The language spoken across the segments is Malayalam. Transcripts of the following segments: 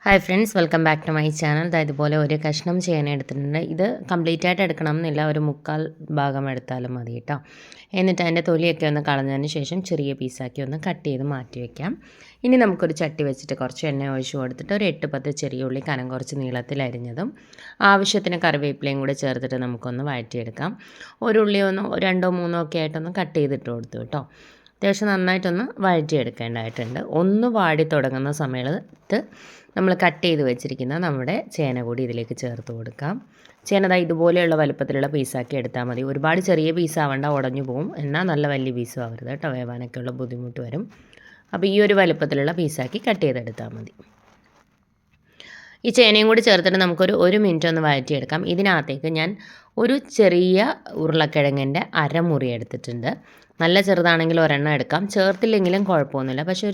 Hi friends, welcome back to my channel. ഇതുപോലെ ഒരു കഷ്ണം ചേന എടുത്തിട്ടുണ്ട്. ഇത് കംപ്ലീറ്റ് ആയിട്ട് എടുക്കണം എന്നില്ല, ഒരു മുക്കാൽ ഭാഗം എടുത്താലും മതി കേട്ടോ. എന്നിട്ട് അതിൻ്റെ തൊലിയൊക്കെ ഒന്ന് കളഞ്ഞതിന് ശേഷം ചെറിയ പീസാക്കി ഒന്ന് കട്ട് ചെയ്ത് മാറ്റി വയ്ക്കാം. ഇനി നമുക്കൊരു ചട്ടി വെച്ചിട്ട് കുറച്ച് എണ്ണ ഒഴിച്ച് കൊടുത്തിട്ട് ഒരു 8-10 ചെറിയ ഉള്ളി കനം കുറച്ച് നീളത്തിൽ അരിഞ്ഞതും ആവശ്യത്തിന് കറിവേപ്പിലയും കൂടെ ചേർത്തിട്ട് നമുക്കൊന്ന് വഴറ്റിയെടുക്കാം. ഒരു ഉള്ളി ഒന്ന് 2-3 ഒക്കെ ആയിട്ടൊന്ന് കട്ട് ചെയ്തിട്ട് കൊടുത്തു കേട്ടോ. അത്യാവശ്യം നന്നായിട്ടൊന്ന് വഴറ്റിയെടുക്കേണ്ടതായിട്ടുണ്ട്. ഒന്ന് വാടി തുടങ്ങുന്ന സമയത്ത് നമ്മൾ കട്ട് ചെയ്ത് വെച്ചിരിക്കുന്ന നമ്മുടെ ചേന കൂടി ഇതിലേക്ക് ചേർത്ത് കൊടുക്കാം. ചേന ഇതുപോലെയുള്ള വലുപ്പത്തിലുള്ള പീസാക്കി എടുത്താൽ മതി. ഒരുപാട് ചെറിയ പീസാവേണ്ട, ഉടഞ്ഞു പോവും. എന്നാൽ നല്ല വലിയ പീസും ആവരുത് കേട്ടോ, വേവാനൊക്കെയുള്ള ബുദ്ധിമുട്ട് വരും. അപ്പോൾ ഈ ഒരു വലുപ്പത്തിലുള്ള പീസാക്കി കട്ട് ചെയ്തെടുത്താൽ മതി. ഈ ചേനയും കൂടി ചേർത്തിട്ട് നമുക്കൊരു 1 മിനിറ്റ് ഒന്ന് വഴറ്റിയെടുക്കാം. ഇതിനകത്തേക്ക് ഞാൻ ഒരു ചെറിയ ഉരുളക്കിഴങ്ങിൻ്റെ അരമുറി എടുത്തിട്ടുണ്ട്. നല്ല ചെറുതാണെങ്കിൽ ഒരെണ്ണം എടുക്കാം, ചേർത്തില്ലെങ്കിലും കുഴപ്പമൊന്നുമില്ല. പക്ഷേ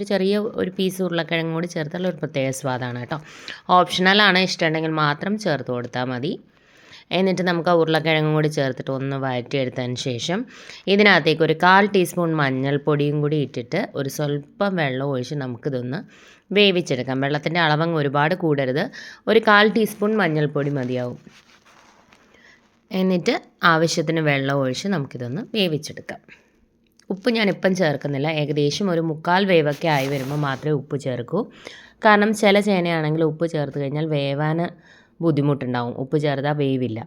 ഒരു പീസ് ഉരുളക്കിഴങ്ങ് കൂടി ചേർത്തുള്ള ഒരു പ്രത്യേക സ്വാദാണ് കേട്ടോ. ഓപ്ഷണലാണ്, ഇഷ്ടമുണ്ടെങ്കിൽ മാത്രം ചേർത്ത് കൊടുത്താൽ മതി. എന്നിട്ട് നമുക്ക് ആ ഉരുളക്കിഴങ്ങും കൂടി ചേർത്തിട്ട് ഒന്ന് വഴറ്റിയെടുത്തതിന് ശേഷം ഇതിനകത്തേക്ക് ഒരു 1/4 ടീസ്പൂൺ മഞ്ഞൾപ്പൊടിയും കൂടി ഇട്ടിട്ട് ഒരു സ്വല്പം വെള്ളം ഒഴിച്ച് നമുക്കിതൊന്ന് വേവിച്ചെടുക്കാം. വെള്ളത്തിൻ്റെ അളവങ്ങ് ഒരുപാട് കൂടരുത്, ഒരു 1/4 ടീസ്പൂൺ മഞ്ഞൾപ്പൊടി മതിയാവും. എന്നിട്ട് ആവശ്യത്തിന് വെള്ളം ഒഴിച്ച് നമുക്കിതൊന്ന് വേവിച്ചെടുക്കാം. ഉപ്പ് ഞാനിപ്പം ചേർക്കുന്നില്ല, ഏകദേശം ഒരു 1/4 വേവൊക്കെ ആയി വരുമ്പോൾ മാത്രമേ ഉപ്പ് ചേർക്കൂ. കാരണം ചില ചേനയാണെങ്കിൽ ഉപ്പ് ചേർത്ത് കഴിഞ്ഞാൽ വേവാൻ ബുദ്ധിമുട്ടുണ്ടാവും, ഉപ്പ് ചേർത്താൽ വേവില്ല.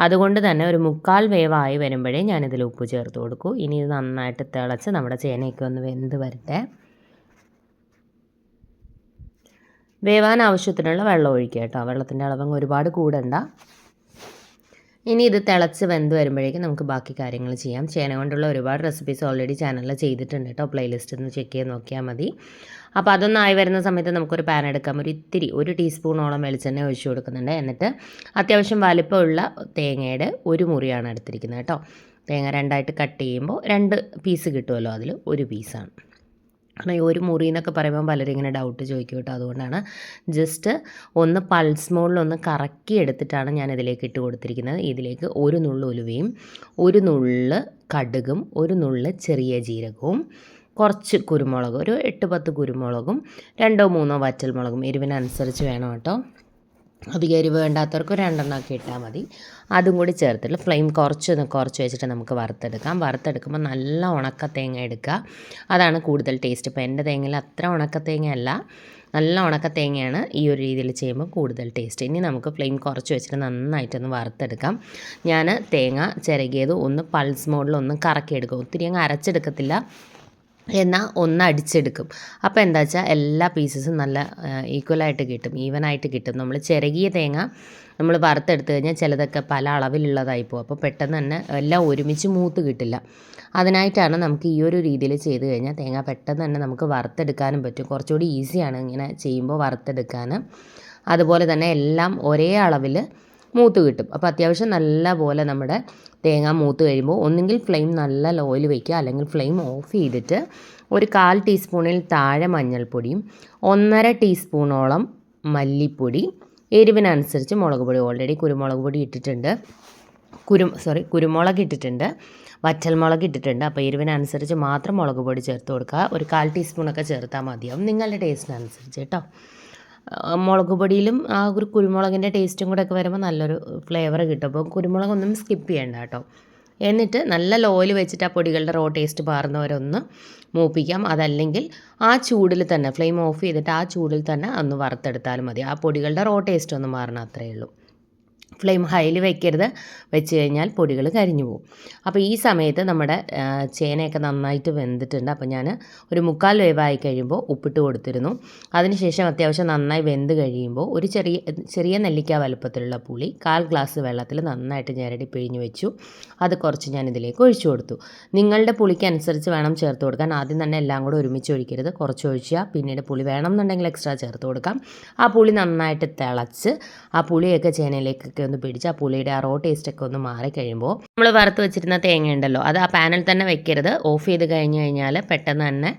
അതുകൊണ്ട് തന്നെ ഒരു 1/4 വേവായി വരുമ്പോഴേ ഞാനിതിൽ ഉപ്പ് ചേർത്ത് കൊടുക്കൂ. ഇനി ഇത് നന്നായിട്ട് തിളച്ച് നമ്മുടെ ചേനയൊക്കെ ഒന്ന് വെന്ത് വരട്ടെ. വേവാൻ ആവശ്യത്തിനുള്ള വെള്ളം ഒഴിക്കുക കേട്ടോ, വെള്ളത്തിൻ്റെ അളവങ്ങ് ഒരുപാട് കൂടണ്ട. ഇനി ഇത് തിളച്ച് വെന്ത് വരുമ്പോഴേക്കും നമുക്ക് ബാക്കി കാര്യങ്ങൾ ചെയ്യാം. ചേന കൊണ്ടുള്ള ഒരുപാട് റെസിപ്പീസ് ഓൾറെഡി ചാനലിൽ ചെയ്തിട്ടുണ്ട് കേട്ടോ, പ്ലേലിസ്റ്റ് ഒന്ന് ചെക്ക് ചെയ്ത് നോക്കിയാൽ മതി. അപ്പോൾ അതൊന്നായി വരുന്ന സമയത്ത് നമുക്കൊരു പാൻ എടുക്കാം. ഒരു ടീസ്പൂണോളം വെളിച്ചെണ്ണ ഒഴിച്ച് കൊടുക്കുന്നുണ്ട്. എന്നിട്ട് അത്യാവശ്യം വലിപ്പമുള്ള തേങ്ങയുടെ ഒരു മുറിയാണ് എടുത്തിരിക്കുന്നത് കേട്ടോ. തേങ്ങ 2ആയിട്ട് കട്ട് ചെയ്യുമ്പോൾ 2 പീസ് കിട്ടുമല്ലോ, അതിൽ ഒരു പീസാണ്. കാരണം ഈ ഒരു മുറി എന്നൊക്കെ പറയുമ്പോൾ പലരും ഇങ്ങനെ ഡൗട്ട് ചോദിക്കും കേട്ടോ. അതുകൊണ്ടാണ് ജസ്റ്റ് ഒന്ന് പൾസ് മോഡിലൊന്ന് കറക്കി എടുത്തിട്ടാണ് ഞാൻ ഇതിലേക്ക് ഇട്ട് കൊടുത്തിരിക്കുന്നത്. ഇതിലേക്ക് ഒരു നുള്ളു ഉലുവയും, ഒരു നുള്ള് കടുകും, ഒരു നുള്ള് ചെറിയ ജീരകവും, കുറച്ച് കുരുമുളക്, ഒരു 8-10 കുരുമുളകും, 2-3 വറ്റൽമുളകും, എരിവിനനുസരിച്ച് വേണം കേട്ടോ. അധികം എരിവ് വേണ്ടാത്തവർക്ക് 2 എണ്ണമൊക്കെ ഇട്ടാൽ മതി. അതും കൂടി ചേർത്തിട്ട് ഫ്ലെയിം കുറച്ച് വെച്ചിട്ട് നമുക്ക് വറുത്തെടുക്കാം. വറുത്തെടുക്കുമ്പോൾ നല്ല ഉണക്ക തേങ്ങ എടുക്കുക, അതാണ് കൂടുതൽ ടേസ്റ്റ്. ഇപ്പോൾ എൻ്റെ തേങ്ങയിൽ അത്ര ഉണക്ക തേങ്ങയല്ല, നല്ല ഉണക്ക തേങ്ങയാണ് ഈ ഒരു രീതിയിൽ ചെയ്യുമ്പോൾ കൂടുതൽ ടേസ്റ്റ്. ഇനി നമുക്ക് ഫ്ലെയിം കുറച്ച് വെച്ചിട്ട് നന്നായിട്ടൊന്ന് വറുത്തെടുക്കാം. ഞാൻ തേങ്ങ ചിരകിയത് ഒന്ന് പൾസ് മോഡിൽ ഒന്ന് കറക്കിയെടുക്കും. ഒത്തിരി അങ്ങ് അരച്ചെടുക്കത്തില്ല, എന്നാൽ ഒന്ന് അടിച്ചെടുക്കും. അപ്പോൾ എന്താ വെച്ചാൽ എല്ലാ പീസസും നല്ല ഈക്വലായിട്ട് കിട്ടും, ഈവനായിട്ട് കിട്ടും. നമ്മൾ ചിരകിയ തേങ്ങ നമ്മൾ വറുത്തെടുത്ത് കഴിഞ്ഞാൽ ചിലതൊക്കെ പല അളവിലുള്ളതായി പോകും. അപ്പോൾ പെട്ടെന്ന് തന്നെ എല്ലാം ഒരുമിച്ച് മൂത്ത് കിട്ടില്ല. അതിനായിട്ടാണ് നമുക്ക് ഈ ഒരു രീതിയിൽ ചെയ്ത് കഴിഞ്ഞാൽ തേങ്ങ പെട്ടെന്ന് തന്നെ നമുക്ക് വറുത്തെടുക്കാനും പറ്റും. കുറച്ചുകൂടി ഈസിയാണ് ഇങ്ങനെ ചെയ്യുമ്പോൾ വറുത്തെടുക്കാൻ. അതുപോലെ തന്നെ എല്ലാം ഒരേ അളവിൽ മൂത്ത് കിട്ടും. അപ്പോൾ അത്യാവശ്യം നല്ല പോലെ നമ്മുടെ തേങ്ങ മൂത്ത് കഴിയുമ്പോൾ ഒന്നുകിൽ ഫ്ലെയിം നല്ല ലോയിൽ വയ്ക്കുക, അല്ലെങ്കിൽ ഫ്ലെയിം ഓഫ് ചെയ്തിട്ട് ഒരു 1/4 ടീസ്പൂണിൽ താഴെ മഞ്ഞൾപ്പൊടിയും 1.5 ടീസ്പൂണോളം മല്ലിപ്പൊടി, എരിവിനനുസരിച്ച് മുളക് പൊടി, ഓൾറെഡി കുരുമുളക് പൊടി ഇട്ടിട്ടുണ്ട്, കുരുമുളക് ഇട്ടിട്ടുണ്ട്, വറ്റൽമുളക് ഇട്ടിട്ടുണ്ട്. അപ്പോൾ എരിവിനനുസരിച്ച് മാത്രം മുളക് പൊടി ചേർത്ത് കൊടുക്കുക. ഒരു 1/4 ടീസ്പൂണൊക്കെ ചേർത്താൽ മതിയാവും, നിങ്ങളുടെ ടേസ്റ്റിനനുസരിച്ച് കേട്ടോ. മുളക് പൊടിയിലും ആ ഒരു കുരുമുളകിൻ്റെ ടേസ്റ്റും കൂടെ ഒക്കെ വരുമ്പോൾ നല്ലൊരു ഫ്ലേവർ കിട്ടും. അപ്പോൾ കുരുമുളകൊന്നും സ്കിപ്പ് ചെയ്യേണ്ട കേട്ടോ. എന്നിട്ട് നല്ല ലോയിൽ വെച്ചിട്ട് ആ പൊടികളുടെ റോ ടേസ്റ്റ് മാറുന്നവരൊന്ന് മൂപ്പിക്കാം. അതല്ലെങ്കിൽ ആ ചൂടിൽ തന്നെ ഫ്ലെയിം ഓഫ് ചെയ്തിട്ട് ആ ചൂടിൽ തന്നെ ഒന്ന് വറുത്തെടുത്താലും മതി. ആ പൊടികളുടെ റോ ടേസ്റ്റ് ഒന്ന് മാറണം, അത്രയേ ഉള്ളൂ. ഫ്ലെയിം ഹൈയിൽ വെക്കരുത്, വെച്ച് കഴിഞ്ഞാൽ പൊടികൾ കരിഞ്ഞു പോകും. അപ്പോൾ ഈ സമയത്ത് നമ്മുടെ ചേനയൊക്കെ നന്നായിട്ട് വെന്തിട്ടുണ്ട്. അപ്പോൾ ഞാൻ ഒരു 1/4 വേവായി കഴിയുമ്പോൾ ഉപ്പിട്ട് കൊടുത്തിരുന്നു. അതിനുശേഷം അത്യാവശ്യം നന്നായി വെന്ത് കഴിയുമ്പോൾ ഒരു ചെറിയ നെല്ലിക്ക വലുപ്പത്തിലുള്ള പുളി 1/4 ഗ്ലാസ് വെള്ളത്തിൽ നന്നായിട്ട് ഞെരടി പിഴിഞ്ഞ് വെച്ചു. അത് കുറച്ച് ഞാൻ ഇതിലേക്ക് ഒഴിച്ചു കൊടുത്തു. നിങ്ങളുടെ പുളിക്ക് അനുസരിച്ച് വേണം ചേർത്ത് കൊടുക്കാൻ. ആദ്യം തന്നെ എല്ലാം കൂടെ ഒരുമിച്ച് ഒഴിക്കരുത്, കുറച്ച് ഒഴിച്ചാൽ പിന്നീട് പുളി വേണമെന്നുണ്ടെങ്കിൽ എക്സ്ട്രാ ചേർത്ത് കൊടുക്കാം. ആ പുളി നന്നായിട്ട് തിളച്ച് ആ പുളിയൊക്കെ ചേനയിലേക്കൊക്കെ ഒന്ന് പിടിച്ച് ആ പുളിയുടെ ആ റോ ടേസ്റ്റൊക്കെ ഒന്ന് മാറിക്കഴിയുമ്പോൾ നമ്മൾ വറുത്ത് വെച്ചിരുന്ന തേങ്ങ ഉണ്ടല്ലോ, അത് ആ പാനിൽ തന്നെ വെക്കരുത്. ഓഫ് ചെയ്ത് കഴിഞ്ഞ് കഴിഞ്ഞാൽ പെട്ടെന്ന് തന്നെ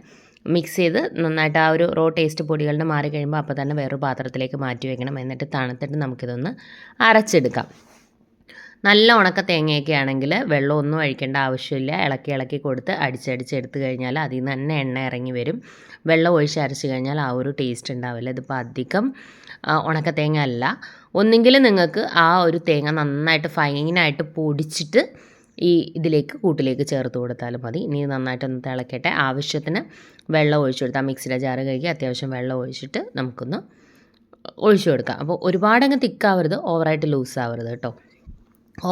മിക്സ് ചെയ്ത് നന്നായിട്ട് ആ ഒരു റോ ടേസ്റ്റ് പൊടികളുടെ മാറി കഴിയുമ്പോൾ അപ്പോൾ തന്നെ വേറൊരു പാത്രത്തിലേക്ക് മാറ്റി വെക്കണം. എന്നിട്ട് തണുത്തിട്ട് നമുക്കിതൊന്ന് അരച്ചെടുക്കാം. നല്ല ഉണക്ക തേങ്ങയൊക്കെ ആണെങ്കിൽ വെള്ളമൊന്നും ഒഴിക്കേണ്ട ആവശ്യമില്ല. ഇളക്കി ഇളക്കി കൊടുത്ത് അടിച്ചടിച്ചെടുത്ത് കഴിഞ്ഞാൽ അതിൽ നിന്ന് തന്നെ എണ്ണ ഇറങ്ങി വരും. വെള്ളം ഒഴിച്ച് അരച്ച് കഴിഞ്ഞാൽ ആ ഒരു ടേസ്റ്റ് ഉണ്ടാവില്ല. ഇതിപ്പോൾ അധികം ഉണക്ക തേങ്ങ അല്ല. ഒന്നുകിൽ നിങ്ങൾക്ക് ആ ഒരു തേങ്ങ നന്നായിട്ട് ഫൈനായിട്ട് പൊടിച്ചിട്ട് ഈ കൂട്ടിലേക്ക് ചേർത്ത് കൊടുത്താലും മതി. ഇനി നന്നായിട്ടൊന്ന് തിളക്കട്ടെ. ആവശ്യത്തിന് വെള്ളം ഒഴിച്ചു കൊടുത്താൽ മിക്സിയുടെ ജാറ് കഴുകി അത്യാവശ്യം വെള്ളം ഒഴിച്ചിട്ട് നമുക്കൊന്ന് ഒഴിച്ചു കൊടുക്കാം. അപ്പോൾ ഒരുപാടങ്ങ് തിക്കാവരുത്, ഓവറായിട്ട് ലൂസാവരുത് കേട്ടോ.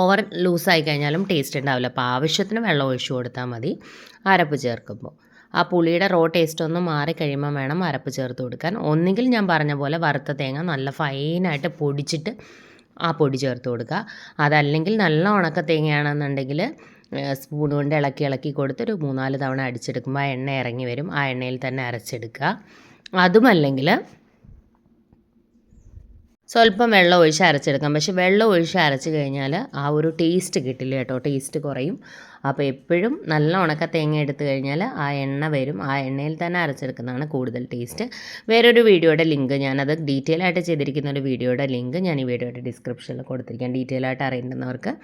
ഓവർ ലൂസായി കഴിഞ്ഞാലും ടേസ്റ്റ് ഉണ്ടാവില്ല. അപ്പോൾ ആവശ്യത്തിന് വെള്ളം ഒഴിച്ചു കൊടുത്താൽ മതി അരപ്പ് ചേർക്കുമ്പോൾ. ആ പുളിയുടെ റോ ടേസ്റ്റ് ഒന്ന് മാറിക്കഴിയുമ്പോൾ വേണം അരപ്പ് ചേർത്ത് കൊടുക്കാൻ. ഒന്നുകിൽ ഞാൻ പറഞ്ഞ പോലെ വറുത്ത തേങ്ങ നല്ല ഫൈനായിട്ട് പൊടിച്ചിട്ട് ആ പൊടി ചേർത്ത് കൊടുക്കുക. അതല്ലെങ്കിൽ നല്ല ഉണക്ക തേങ്ങയാണെന്നുണ്ടെങ്കിൽ സ്പൂൺ കൊണ്ട് ഇളക്കി ഇളക്കി കൊടുത്ത് ഒരു 3-4 തവണ അടിച്ചെടുക്കുമ്പോൾ ആ എണ്ണ ഇറങ്ങി വരും. ആ എണ്ണയിൽ തന്നെ അരച്ചെടുക്കുക. അതുമല്ലെങ്കിൽ സ്വല്പം വെള്ളം ഒഴിച്ച് അരച്ചെടുക്കാം. പക്ഷേ വെള്ളം ഒഴിച്ച് അരച്ച് കഴിഞ്ഞാൽ ആ ഒരു ടേസ്റ്റ് കിട്ടില്ല കേട്ടോ, ടേസ്റ്റ് കുറയും. അപ്പോൾ എപ്പോഴും നല്ല ഉണക്ക തേങ്ങ എടുത്തു കഴിഞ്ഞാൽ ആ എണ്ണ വരും. ആ എണ്ണയിൽ തന്നെ അരച്ചെടുക്കുന്നതാണ് കൂടുതൽ ടേസ്റ്റ്. വേറൊരു വീഡിയോയുടെ ലിങ്ക്, ഞാനത് ഡീറ്റെയിൽ ആയിട്ട് ചെയ്തിരിക്കുന്ന ഒരു വീഡിയോയുടെ ലിങ്ക് ഞാൻ ഈ വീഡിയോയുടെ ഡിസ്ക്രിപ്ഷനിൽ കൊടുത്തിരിക്കാം. ഡീറ്റെയിൽ ആയിട്ട് അറിയേണ്ടുന്നവർക്ക്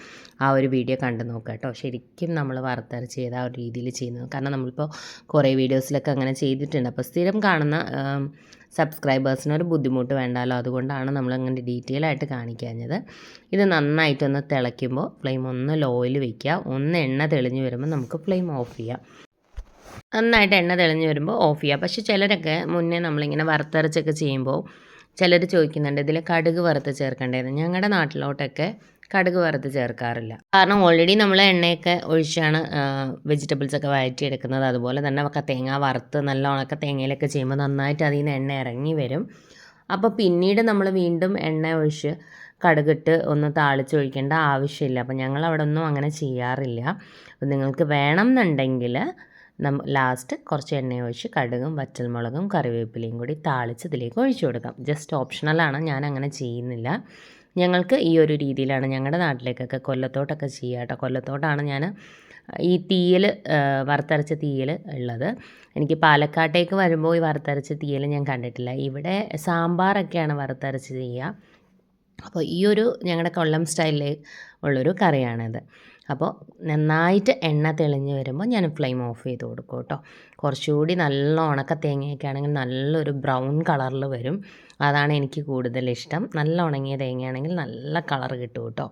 ആ ഒരു വീഡിയോ കണ്ടു നോക്കാം കേട്ടോ. ശരിക്കും നമ്മൾ വറുത്തരച്ച് ചെയ്ത ആ ഒരു രീതിയിൽ ചെയ്യുന്നത്. കാരണം നമ്മളിപ്പോൾ കുറേ വീഡിയോസിലൊക്കെ അങ്ങനെ ചെയ്തിട്ടുണ്ട്. അപ്പോൾ സ്ഥിരം കാണുന്ന സബ്സ്ക്രൈബേഴ്സിനൊരു ബുദ്ധിമുട്ട് വേണ്ടല്ലോ, അതുകൊണ്ടാണ് നമ്മളങ്ങനെ ഡീറ്റെയിൽ ആയിട്ട് കാണിക്കാഞ്ഞത്. ഇത് നന്നായിട്ടൊന്ന് തിളയ്ക്കുമ്പോൾ ഫ്ലെയിം ഒന്ന് ലോയിൽ വയ്ക്കുക. ഒന്ന് എണ്ണ തെളിഞ്ഞ് വരുമ്പോൾ നമുക്ക് ഫ്ലെയിം ഓഫ് ചെയ്യാം. നന്നായിട്ട് എണ്ണ തെളിഞ്ഞ് വരുമ്പോൾ ഓഫ് ചെയ്യുക. പക്ഷേ ചിലരൊക്കെ മുന്നേ നമ്മളിങ്ങനെ വറുത്തരച്ചൊക്കെ ചെയ്യുമ്പോൾ ചിലർ ചോദിക്കുന്നുണ്ട് ഇതിൽ കടുക് വറുത്ത് ചേർക്കേണ്ടതെന്ന്. ഞങ്ങളുടെ നാട്ടിലോട്ടൊക്കെ കടുക് വറുത്ത് ചേർക്കാറില്ല. കാരണം ഓൾറെഡി നമ്മൾ എണ്ണയൊക്കെ ഒഴിച്ചാണ് വെജിറ്റബിൾസൊക്കെ വഴറ്റിയെടുക്കുന്നത്. അതുപോലെ തന്നെ തേങ്ങ വറുത്ത് നല്ല ഉണക്ക തേങ്ങയിലൊക്കെ ചെയ്യുമ്പോൾ നന്നായിട്ട് അതിൽ നിന്ന് എണ്ണ ഇറങ്ങി വരും. അപ്പോൾ പിന്നീട് നമ്മൾ വീണ്ടും എണ്ണ ഒഴിച്ച് കടുകിട്ട് ഒന്ന് താളിച്ചൊഴിക്കേണ്ട ആവശ്യമില്ല. അപ്പോൾ ഞങ്ങൾ അവിടെ ഒന്നും അങ്ങനെ ചെയ്യാറില്ല. അപ്പോൾ നിങ്ങൾക്ക് വേണമെന്നുണ്ടെങ്കിൽ ലാസ്റ്റ് കുറച്ച് എണ്ണ ഒഴിച്ച് കടുകും വറ്റൽമുളകും കറിവേപ്പിലയും കൂടി താളിച്ച് ഇതിലേക്ക് ഒഴിച്ചു കൊടുക്കാം. ജസ്റ്റ് ഓപ്ഷണലാണ്, ഞാൻ അങ്ങനെ ചെയ്യുന്നില്ല. ഞങ്ങൾക്ക് ഈ ഒരു രീതിയിലാണ് ഞങ്ങളുടെ നാട്ടിലേക്കൊക്കെ കൊല്ലത്തോട്ടൊക്കെ ചെയ്യുക കേട്ടോ. കൊല്ലത്തോട്ടാണ് ഞാൻ ഈ തീയൽ വറുത്തരച്ച തീയൽ ഉള്ളത്. എനിക്ക് പാലക്കാട്ടേക്ക് വരുമ്പോൾ ഈ വറുത്തരച്ച തീയൽ ഞാൻ കണ്ടിട്ടില്ല. ഇവിടെ സാമ്പാറൊക്കെയാണ് വറുത്തരച്ച് ചെയ്യുക. അപ്പോൾ ഈ ഒരു ഞങ്ങളുടെ കൊല്ലം സ്റ്റൈലിൽ ഉള്ളൊരു കറിയാണിത്. അപ്പോൾ നന്നായിട്ട് എണ്ണ തെളിഞ്ഞ് വരുമ്പോൾ ഞാൻ ഫ്ലെയിം ഓഫ് ചെയ്ത് കൊടുക്കും കേട്ടോ. കുറച്ചുകൂടി നല്ല ഉണക്ക തേങ്ങയൊക്കെ ആണെങ്കിൽ നല്ലൊരു ബ്രൗൺ കളറിൽ വരും. അതാണ് എനിക്ക് കൂടുതൽ ഇഷ്ടം. നല്ല ഉണങ്ങിയ തേങ്ങയാണെങ്കിൽ നല്ല കളർ കിട്ടും കേട്ടോ.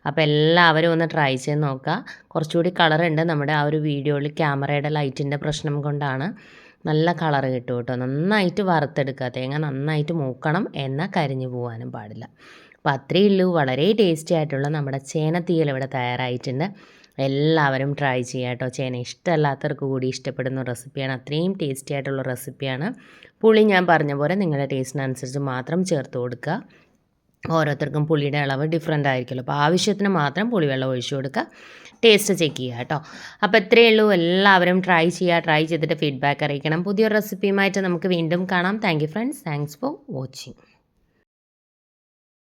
അപ്പോൾ എല്ലാവരും ഒന്ന് ട്രൈ ചെയ്ത് നോക്കുക. കുറച്ചുകൂടി കളറുണ്ട്. നമ്മുടെ ആ ഒരു വീഡിയോയിൽ ക്യാമറയുടെ ലൈറ്റിൻ്റെ പ്രശ്നം കൊണ്ടാണ്. നല്ല കളർ കിട്ടും കേട്ടോ. നന്നായിട്ട് വറുത്തെടുക്കുക. തേങ്ങ നന്നായിട്ട് മൂക്കണം, എന്നാൽ കരിഞ്ഞു പോകാനും പാടില്ല. അപ്പോൾ അത്രയേ ഉള്ളൂ. വളരെ ടേസ്റ്റി ആയിട്ടുള്ള നമ്മുടെ ചേനത്തീയൽ ഇവിടെ തയ്യാറായിട്ടുണ്ട്. എല്ലാവരും ട്രൈ ചെയ്യുക കേട്ടോ. ചേന ഇഷ്ടമല്ലാത്തവർക്ക് കൂടി ഇഷ്ടപ്പെടുന്ന റെസിപ്പിയാണ്. അത്രയും ടേസ്റ്റി ആയിട്ടുള്ള റെസിപ്പിയാണ്. പുളി ഞാൻ പറഞ്ഞ പോലെ നിങ്ങളുടെ ടേസ്റ്റിനനുസരിച്ച് മാത്രം ചേർത്ത് കൊടുക്കുക. ഓരോരുത്തർക്കും പുളിയുടെ അളവ് ഡിഫറെൻ്റ് ആയിരിക്കുമല്ലോ. അപ്പോൾ ആവശ്യത്തിന് മാത്രം പുളിവെള്ളം ഒഴിച്ചു കൊടുക്കുക. ടേസ്റ്റ് ചെക്ക് ചെയ്യുക കേട്ടോ. അപ്പോൾ ഇത്രയേ ഉള്ളൂ. എല്ലാവരും ട്രൈ ചെയ്യുക. ട്രൈ ചെയ്തിട്ട് ഫീഡ്ബാക്ക് അറിയിക്കണം. പുതിയൊരു റെസിപ്പിയുമായിട്ട് നമുക്ക് വീണ്ടും കാണാം. Thank you friends. Thanks for watching.